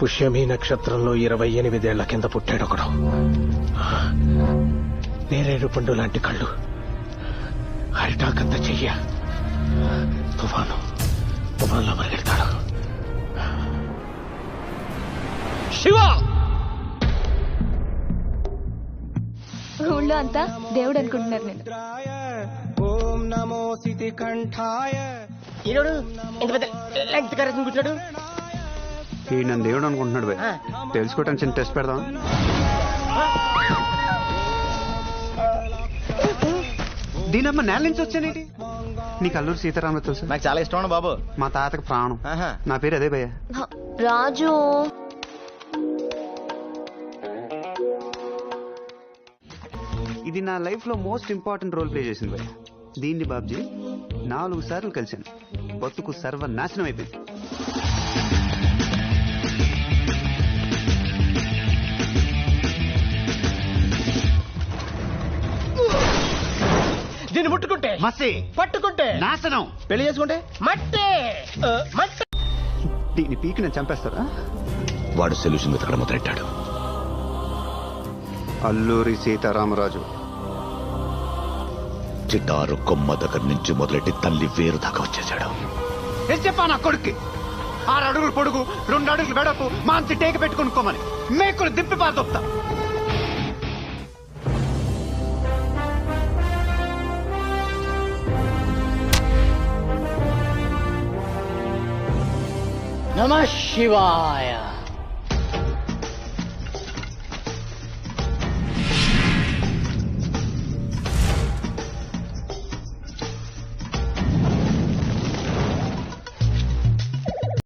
పుష్యమి నక్షత్రంలో 28 కింద పుట్టాడొకడు. నేరేడు పండు లాంటి కళ్ళు, హరిటాకంత చెయ్య, తుఫాన్లో పరిగెడతాడు. శివ ఊళ్ళో అంతా దేవుడు అనుకుంటున్నారు. నేను ఓం నమో సితి కంఠాయ. ఈరోడు ఎంత పెద్ద లెంగ్త్ కరెక్ట్ కూర్చున్నాడు. ఈ నన్ను దేవుడు అనుకుంటున్నాడు భయ్. తెలుసుకోవటానికి చిన్న టెస్ట్ పెడదాం. దీనమ్మ నేల నుంచి వచ్చానేటి. నీకు అల్లూరు సీతారామరాజు తెలుసు? నాకు చాలా ఇష్టం బాబు. మా తాతకు ప్రాణం. నా పేరు అదే భయ్య. రాజు ఇది నా లైఫ్ లో మోస్ట్ ఇంపార్టెంట్ రోల్ ప్లే చేసింది భయ్య. దీన్ని బాబ్జీ 4 సార్లు కలిశాను. బతుకు సర్వనాశనం అయిపోయింది. దీన్ని ముట్టుకుంటే మసి, పట్టుకుంటే నాశనం, పెళ్లి చేసుకుంటే మట్టి మట్టి. దీన్ని పీకి నేను చంపేస్తారా? వాడు సొల్యూషన్ వెతకడం మొదలెట్టాడు. అల్లూరి సీతారామరాజు చిటారు కొమ్మ దగ్గర నుంచి మొదలెట్టి తల్లి వేరు దాకా వచ్చేసాడు. ఏం చెప్పా నా కొడుక్కి? 6 అడుగులు పొడుగు, 2 అడుగులు వెడపు, మాంచి టేక పెట్టుకునుకోమని మేకులు దింపి పాతొప్తా. నమః శివాయ.